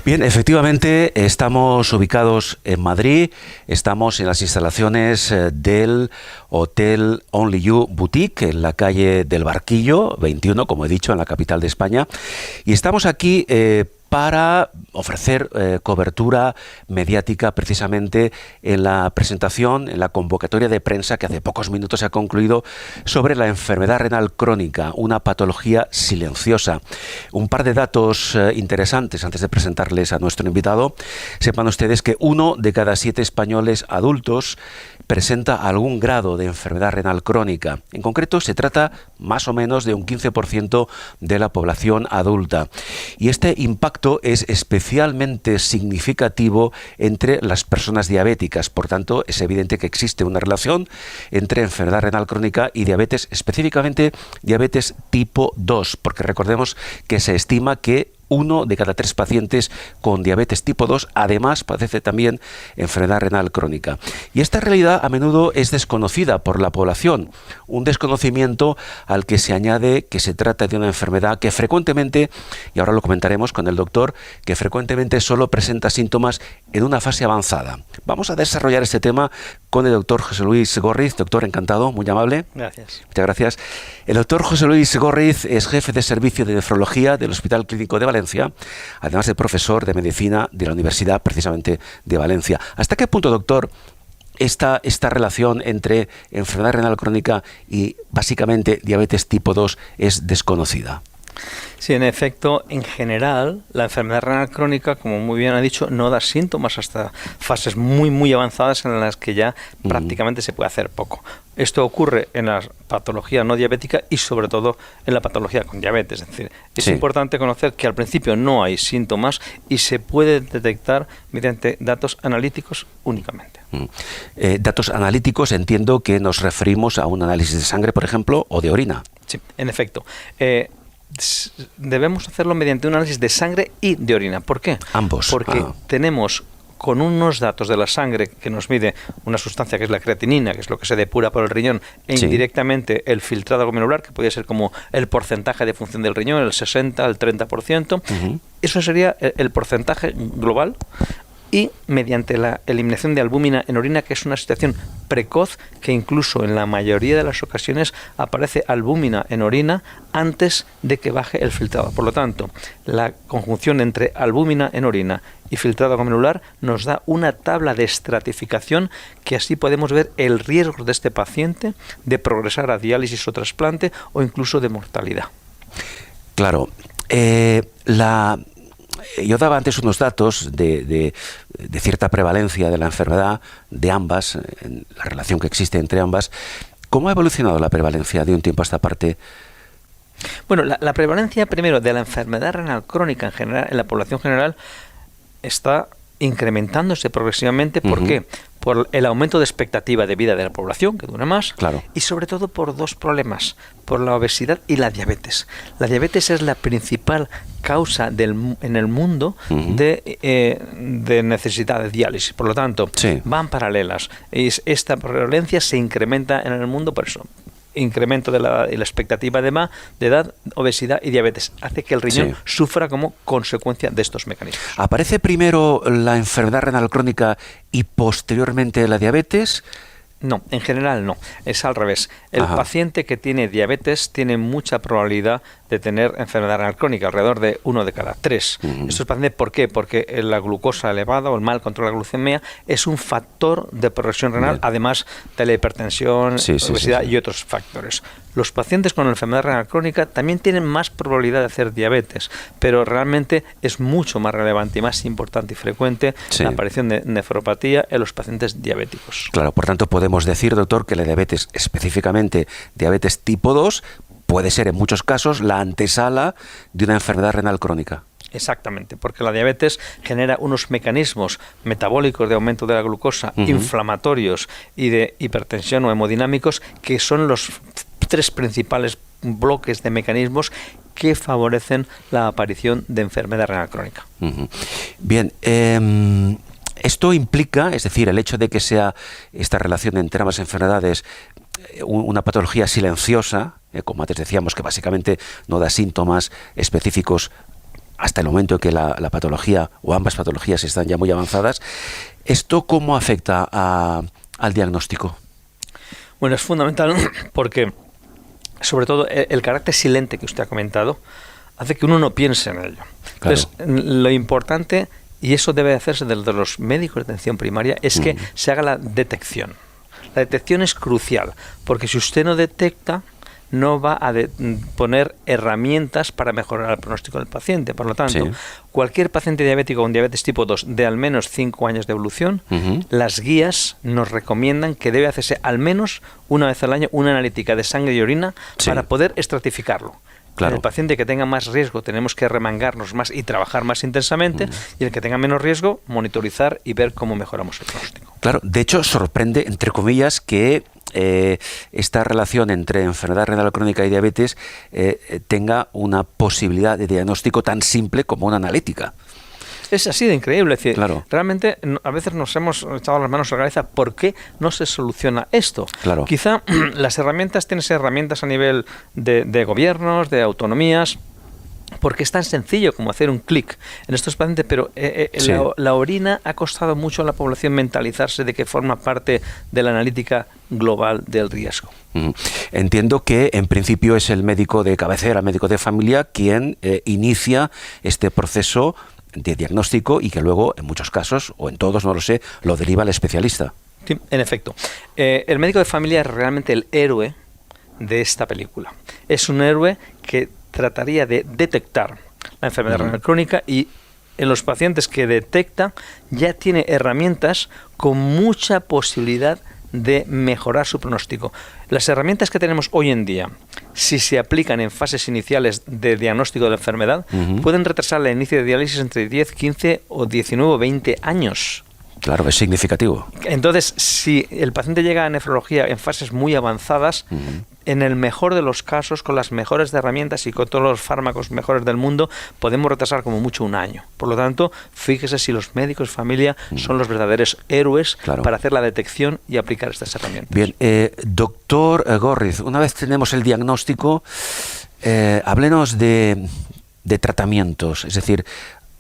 Bien, efectivamente estamos ubicados en Madrid, estamos en las instalaciones del Hotel Only You Boutique en la calle del Barquillo 21, como he dicho, en la capital de España, y estamos aquí para ofrecer cobertura mediática precisamente en la presentación, en la convocatoria de prensa que hace pocos minutos se ha concluido sobre la enfermedad renal crónica, una patología silenciosa. Un par de datos interesantes antes de presentarles a nuestro invitado. Sepan ustedes que 1 de cada 7 españoles adultos presenta algún grado de enfermedad renal crónica. En concreto, se trata más o menos de un 15% de la población adulta. Y este impacto es especialmente significativo entre las personas diabéticas. Por tanto, es evidente que existe una relación entre enfermedad renal crónica y diabetes, específicamente diabetes tipo 2, porque recordemos que se estima que 1 de cada 3 pacientes con diabetes tipo 2 además padece también enfermedad renal crónica. Y esta realidad a menudo es desconocida por la población, un desconocimiento al que se añade que se trata de una enfermedad que frecuentemente, y ahora lo comentaremos con el doctor, que frecuentemente solo presenta síntomas en una fase avanzada. Vamos a desarrollar este tema con el doctor José Luis Górriz. Doctor, encantado, muy amable. Gracias. Muchas gracias. El doctor José Luis Górriz es jefe de servicio de nefrología del Hospital Clínico de Valencia, además de profesor de medicina de la Universidad precisamente de Valencia. ¿Hasta qué punto, doctor, esta relación entre enfermedad renal crónica y básicamente diabetes tipo 2 es desconocida? Sí, en efecto, en general, la enfermedad renal crónica, como muy bien ha dicho, no da síntomas hasta fases muy avanzadas en las que ya prácticamente se puede hacer poco. Esto ocurre en la patología no diabética y sobre todo en la patología con diabetes. Es decir, es importante conocer que al principio no hay síntomas y se puede detectar mediante datos analíticos únicamente. Datos analíticos, entiendo que nos referimos a un análisis de sangre, por ejemplo, o de orina. Sí, en efecto. Debemos hacerlo mediante un análisis de sangre y de orina. ¿Por qué? Ambos. Porque tenemos con unos datos de la sangre que nos mide una sustancia que es la creatinina, que es lo que se depura por el riñón, e indirectamente el filtrado glomerular, que puede ser como el porcentaje de función del riñón, el 60, el 30%. Eso sería el porcentaje global. Y mediante la eliminación de albúmina en orina, que es una situación precoz, que incluso en la mayoría de las ocasiones aparece albúmina en orina antes de que baje el filtrado. Por lo tanto, la conjunción entre albúmina en orina y filtrado glomerular nos da una tabla de estratificación que así podemos ver el riesgo de este paciente de progresar a diálisis o trasplante o incluso de mortalidad. Claro. Yo daba antes unos datos de cierta prevalencia de la enfermedad de ambas, en la relación que existe entre ambas. ¿Cómo ha evolucionado la prevalencia de un tiempo a esta parte? Bueno, la prevalencia primero de la enfermedad renal crónica en general, en la población general, está incrementándose progresivamente. ¿Por qué? Por el aumento de expectativa de vida de la población, que dura más, y sobre todo por dos problemas, por la obesidad y la diabetes. La diabetes es la principal causa en el mundo de necesidad de diálisis. Por lo tanto, van paralelas. Esta prevalencia se incrementa en el mundo por eso. Incremento de la expectativa de edad, obesidad y diabetes. Hace que el riñón sufra como consecuencia de estos mecanismos. ¿Aparece primero la enfermedad renal crónica y posteriormente la diabetes? No, en general no. Es al revés. El paciente que tiene diabetes tiene mucha probabilidad de tener enfermedad renal crónica, alrededor de 1 de cada 3. Estos pacientes, ¿por qué? Porque la glucosa elevada o el mal control de la glucemia es un factor de progresión renal, además de la hipertensión, obesidad y otros factores. Los pacientes con enfermedad renal crónica también tienen más probabilidad de hacer diabetes, pero realmente es mucho más relevante y más importante y frecuente la aparición de nefropatía en los pacientes diabéticos. Claro, por tanto podemos decir, doctor, que la diabetes, específicamente diabetes tipo 2, puede ser en muchos casos la antesala de una enfermedad renal crónica. Exactamente, porque la diabetes genera unos mecanismos metabólicos de aumento de la glucosa, inflamatorios y de hipertensión o hemodinámicos, que son los 3 principales bloques de mecanismos que favorecen la aparición de enfermedad renal crónica. Bien, esto implica, es decir, el hecho de que sea esta relación entre ambas enfermedades una patología silenciosa, como antes decíamos, que básicamente no da síntomas específicos hasta el momento en que la patología o ambas patologías están ya muy avanzadas. ¿Esto cómo afecta al diagnóstico? Bueno, es fundamental porque, sobre todo, el carácter silente que usted ha comentado hace que uno no piense en ello. Claro. Entonces, lo importante, y eso debe hacerse desde los médicos de atención primaria, es que se haga la detección. La detección es crucial, porque si usted no detecta, no va a poner herramientas para mejorar el pronóstico del paciente. Por lo tanto, cualquier paciente diabético con diabetes tipo 2 de al menos 5 años de evolución, las guías nos recomiendan que debe hacerse al menos una vez al año una analítica de sangre y orina para poder estratificarlo. Claro. En el paciente que tenga más riesgo tenemos que remangarnos más y trabajar más intensamente, y el que tenga menos riesgo, monitorizar y ver cómo mejoramos el pronóstico. Claro, de hecho sorprende, entre comillas, que esta relación entre enfermedad renal crónica y diabetes tenga una posibilidad de diagnóstico tan simple como una analítica. Es así de increíble. Es decir, claro. Realmente a veces nos hemos echado las manos a la cabeza ¿por qué no se soluciona esto? Claro. Quizá las herramientas tienen herramientas a nivel de gobiernos, de autonomías, porque es tan sencillo como hacer un clic en estos pacientes, pero la orina ha costado mucho a la población mentalizarse de que forma parte de la analítica global del riesgo. Entiendo que en principio es el médico de cabecera, el médico de familia, quien inicia este proceso de diagnóstico y que luego, en muchos casos, o en todos, no lo sé, lo deriva al especialista. Sí, en efecto. El médico de familia es realmente el héroe de esta película. Es un héroe que trataría de detectar la enfermedad renal crónica, y en los pacientes que detecta ya tiene herramientas con mucha posibilidad de mejorar su pronóstico. Las herramientas que tenemos hoy en día, si se aplican en fases iniciales de diagnóstico de la enfermedad, pueden retrasar el inicio de diálisis entre 10, 15 o 19 o 20 años. Claro, es significativo. Entonces, si el paciente llega a nefrología en fases muy avanzadas, en el mejor de los casos, con las mejores herramientas y con todos los fármacos mejores del mundo, podemos retrasar como mucho un año. Por lo tanto, fíjese si los médicos de familia son los verdaderos héroes para hacer la detección y aplicar estas herramientas. Bien, doctor Gorriz, una vez tenemos el diagnóstico, háblenos de tratamientos, es decir,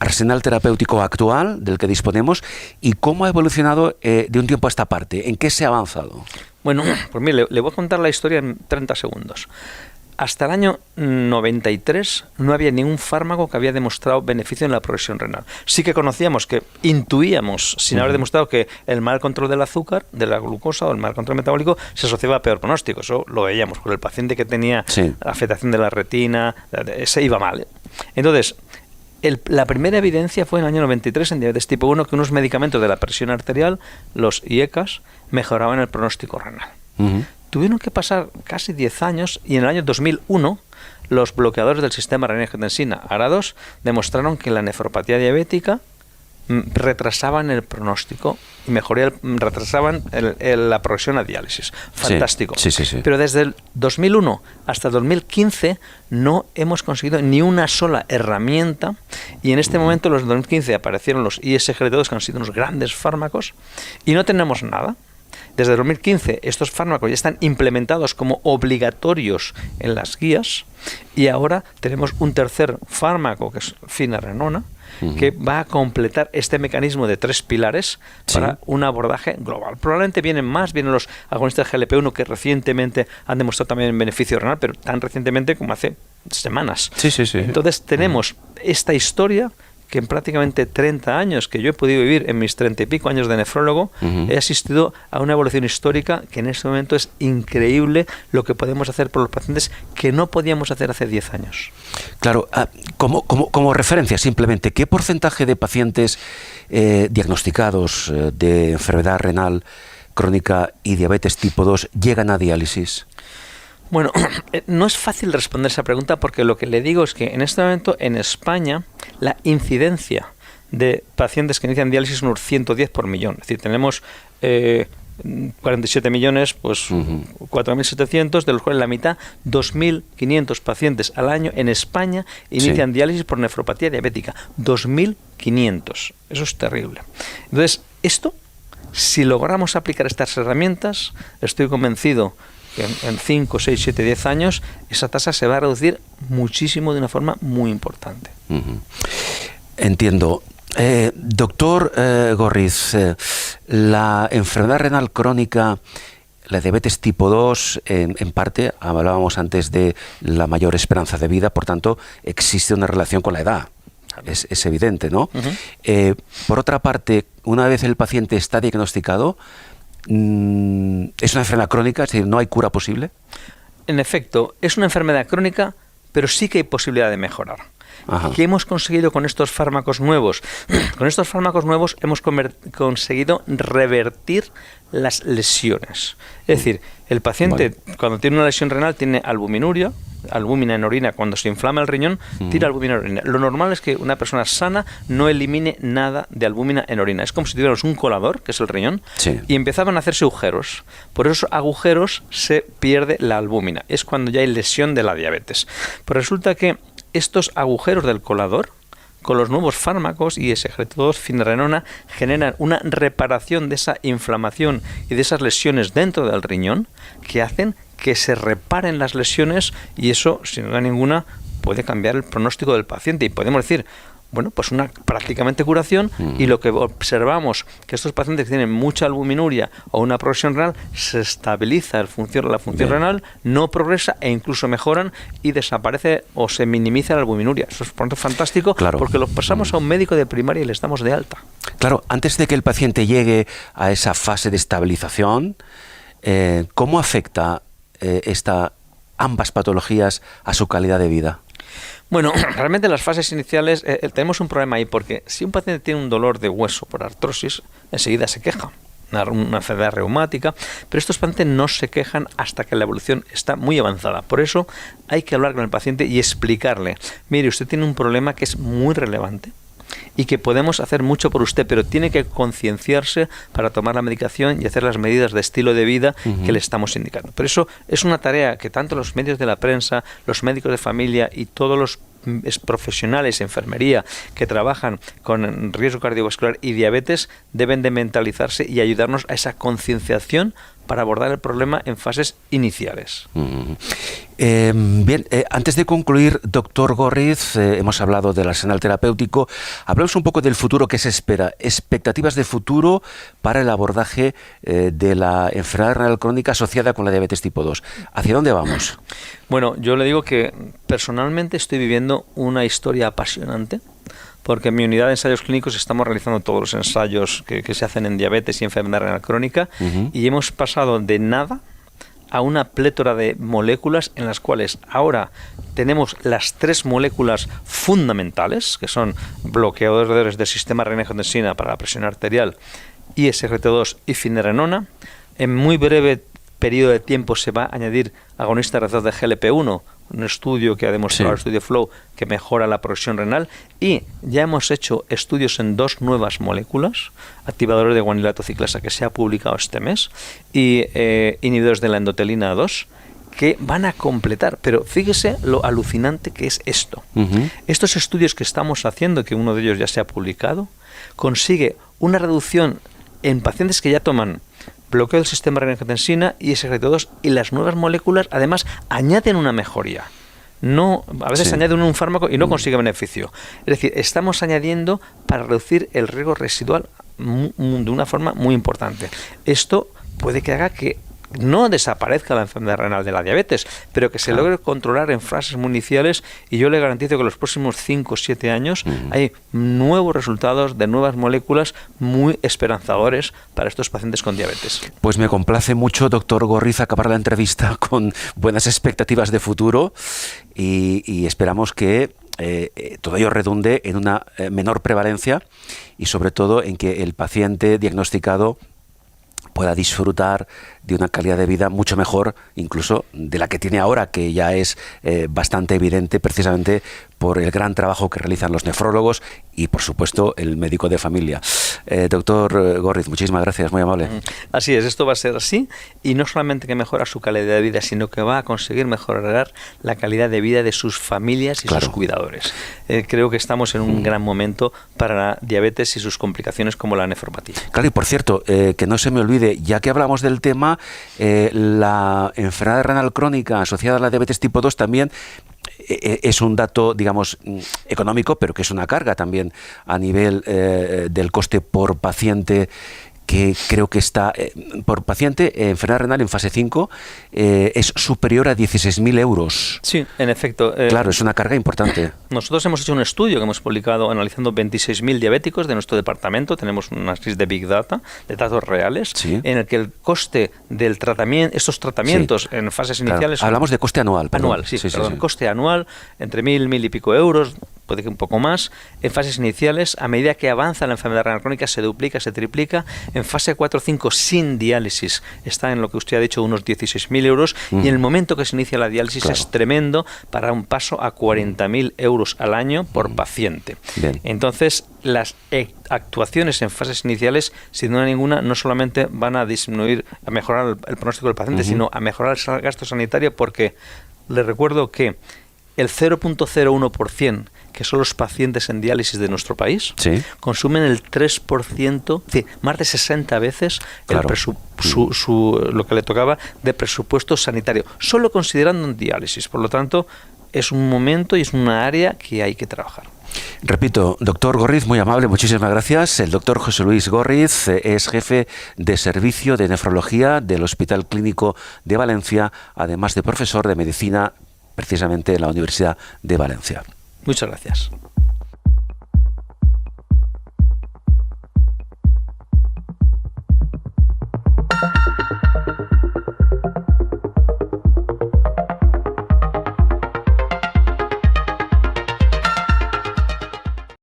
arsenal terapéutico actual del que disponemos y cómo ha evolucionado de un tiempo a esta parte, en qué se ha avanzado. Bueno, pues mire, le voy a contar la historia en 30 segundos. Hasta el año 93 no había ningún fármaco que había demostrado beneficio en la progresión renal. Sí que conocíamos, que intuíamos, sin haber demostrado, que el mal control del azúcar, de la glucosa o el mal control metabólico se asociaba a peor pronóstico. Eso lo veíamos con el paciente que tenía afectación de la retina, se iba mal. Entonces, la primera evidencia fue en el año 93 en diabetes tipo 1, que unos medicamentos de la presión arterial, los IECAS, mejoraban el pronóstico renal. Tuvieron que casi 10 años y en el año 2001 los bloqueadores del sistema renina-angiotensina ARA2 demostraron que la nefropatía diabética retrasaban el pronóstico y retrasaban la progresión a diálisis. Fantástico. Sí. Pero desde el 2001 hasta el 2015 no hemos conseguido ni una sola herramienta, y en este momento, en los 2015, aparecieron los ISGLT2, que han sido unos grandes fármacos, y no tenemos nada. Desde el 2015 estos fármacos ya están implementados como obligatorios en las guías, y ahora tenemos un tercer fármaco, que es finerenona, que va a completar este mecanismo de 3 pilares para un abordaje global. Probablemente vienen los agonistas GLP-1, que recientemente han demostrado también beneficio renal, pero tan recientemente como hace semanas. Entonces tenemos esta historia que en prácticamente 30 años que yo he podido vivir, en mis 30 y pico años de nefrólogo, he asistido a una evolución histórica que en este momento es increíble lo que podemos hacer por los pacientes que no podíamos hacer hace 10 años. Claro, como referencia simplemente, ¿qué porcentaje de pacientes diagnosticados de enfermedad renal crónica y diabetes tipo 2 llegan a diálisis? Bueno, no es fácil responder esa pregunta, porque lo que le digo es que en este momento en España la incidencia de pacientes que inician diálisis es unos 110 por millón. Es decir, tenemos 47 millones, pues 4.700, de los cuales la mitad, 2.500 pacientes al año en España inician diálisis por nefropatía diabética. 2.500. Eso es terrible. Entonces, si logramos aplicar estas herramientas, estoy convencido que en 5, 6, 7, 10 años esa tasa se va a reducir muchísimo de una forma muy importante. Entiendo. Doctor Gorriz, la enfermedad renal crónica, la diabetes tipo 2, en parte, hablábamos antes de la mayor esperanza de vida, por tanto, existe una relación con la edad. Es evidente, ¿no? Por otra parte, una vez el paciente está diagnosticado, ¿es una enfermedad crónica? Es decir, ¿no hay cura posible? En efecto, es una enfermedad crónica, pero sí que hay posibilidad de mejorar. Ajá. ¿Qué hemos conseguido con estos fármacos nuevos? Con estos fármacos nuevos hemos conseguido revertir las lesiones. Es decir, el paciente cuando tiene una lesión renal tiene albuminuria, albúmina en orina. Cuando se inflama el riñón, tira albúmina en orina. Lo normal es que una persona sana no elimine nada de albúmina en orina. Es como si tuviéramos un colador, que es el riñón, y empezaban a hacerse agujeros. Por esos agujeros se pierde la albúmina. Es cuando ya hay lesión de la diabetes. Pero resulta que estos agujeros del colador, con los nuevos fármacos y SGLT2, finerenona, generan una reparación de esa inflamación y de esas lesiones dentro del riñón que hacen que se reparen las lesiones, y eso, sin duda ninguna, puede cambiar el pronóstico del paciente. Y podemos decir, bueno, pues una prácticamente curación, y lo que observamos, que estos pacientes que tienen mucha albuminuria o una progresión renal, se estabiliza la función renal, no progresa e incluso mejoran y desaparece o se minimiza la albuminuria. Eso es por tanto fantástico, porque lo pasamos a un médico de primaria y le estamos de alta. Claro, antes de que el paciente llegue a esa fase de estabilización, ¿cómo afecta ambas patologías a su calidad de vida? Bueno, realmente en las fases iniciales tenemos un problema ahí, porque si un paciente tiene un dolor de hueso por artrosis, enseguida se queja, una enfermedad reumática, pero estos pacientes no se quejan hasta que la evolución está muy avanzada. Por eso hay que hablar con el paciente y explicarle, mire, usted tiene un problema que es muy relevante y que podemos hacer mucho por usted, pero tiene que concienciarse para tomar la medicación y hacer las medidas de estilo de vida que le estamos indicando. Pero eso es una tarea que tanto los medios de la prensa, los médicos de familia y todos los profesionales de enfermería que trabajan con riesgo cardiovascular y diabetes deben de mentalizarse y ayudarnos a esa concienciación para abordar el problema en fases iniciales. Bien, antes de concluir, doctor Gorriz, hemos hablado del arsenal terapéutico. Hablamos un poco del futuro que se espera. Expectativas de futuro para el abordaje de la enfermedad renal crónica asociada con la diabetes tipo 2. ¿Hacia dónde vamos? Bueno, yo le digo que personalmente estoy viviendo una historia apasionante, porque en mi unidad de ensayos clínicos estamos realizando todos los ensayos que se hacen en diabetes y enfermedad renal crónica, y hemos pasado de nada a una plétora de moléculas en las cuales ahora tenemos las 3 moléculas fundamentales, que son bloqueadores del sistema renina-angiotensina para la presión arterial, y SGLT2 y finerenona. En muy breve periodo de tiempo se va a añadir agonista receptor de GLP-1, un estudio que ha demostrado, el estudio FLOW, que mejora la progresión renal, y ya hemos hecho estudios en 2 nuevas moléculas, activadores de guanilato ciclasa, que se ha publicado este mes, y inhibidores de la endotelina 2, que van a completar. Pero fíjese lo alucinante que es esto. Estos estudios que estamos haciendo, que uno de ellos ya se ha publicado, consigue una reducción en pacientes que ya toman bloqueo del sistema renina-angiotensina y SGLT2, y las nuevas moléculas además añaden una mejoría. No, a veces añaden un fármaco y no consigue beneficio. Es decir, estamos añadiendo para reducir el riesgo residual de una forma muy importante. Esto puede que haga que no desaparezca la enfermedad renal de la diabetes, pero que se logre controlar en fases muy iniciales, y yo le garantizo que en los próximos 5 o 7 años hay nuevos resultados de nuevas moléculas muy esperanzadores para estos pacientes con diabetes. Pues me complace mucho, doctor Gorriz, acabar la entrevista con buenas expectativas de futuro, y esperamos que todo ello redunde en una menor prevalencia y sobre todo en que el paciente diagnosticado pueda disfrutar de una calidad de vida mucho mejor incluso de la que tiene ahora, que ya es bastante evidente precisamente por el gran trabajo que realizan los nefrólogos y, por supuesto, el médico de familia. Doctor Gorriz, muchísimas gracias, muy amable. Así es, esto va a ser así, y no solamente que mejora su calidad de vida, sino que va a conseguir mejorar la calidad de vida de sus familias y sus cuidadores. Creo que estamos en un gran momento para la diabetes y sus complicaciones como la nefropatía. Claro, y por cierto, que no se me olvide, ya que hablamos del tema, la enfermedad renal crónica asociada a la diabetes tipo 2 también es un dato, digamos, económico, pero que es una carga también a nivel del coste por paciente, que creo que está, por paciente, enfermedad renal en fase 5, es superior a 16.000 euros. Sí, en efecto. Claro, es una carga importante. Nosotros hemos hecho un estudio que hemos publicado analizando 26.000 diabéticos de nuestro departamento. Tenemos un análisis de Big Data, de datos reales, en el que el coste del tratamiento, estos tratamientos en fases iniciales... Hablamos de coste anual. Anual, coste anual, entre 1.000 y pico euros, puede que un poco más. En fases iniciales, a medida que avanza la enfermedad renal crónica, se duplica, se triplica. En fase 4 o 5, sin diálisis, está en lo que usted ha dicho, unos 16.000 euros. Y en el momento que se inicia la diálisis es tremendo, para un paso a 40.000 euros al año por paciente. Bien. Entonces, las actuaciones en fases iniciales, sin duda ninguna, no solamente van a disminuir, a mejorar el pronóstico del paciente, sino a mejorar el gasto sanitario, porque le recuerdo que el 0.01%, que son los pacientes en diálisis de nuestro país, consumen el 3%, más de 60 veces lo que le tocaba de presupuesto sanitario, solo considerando en diálisis. Por lo tanto, es un momento y es una área que hay que trabajar. Repito, doctor Gorriz, muy amable, muchísimas gracias. El doctor José Luis Gorriz es jefe de servicio de nefrología del Hospital Clínico de Valencia, además de profesor de medicina precisamente en la Universidad de Valencia. Muchas gracias.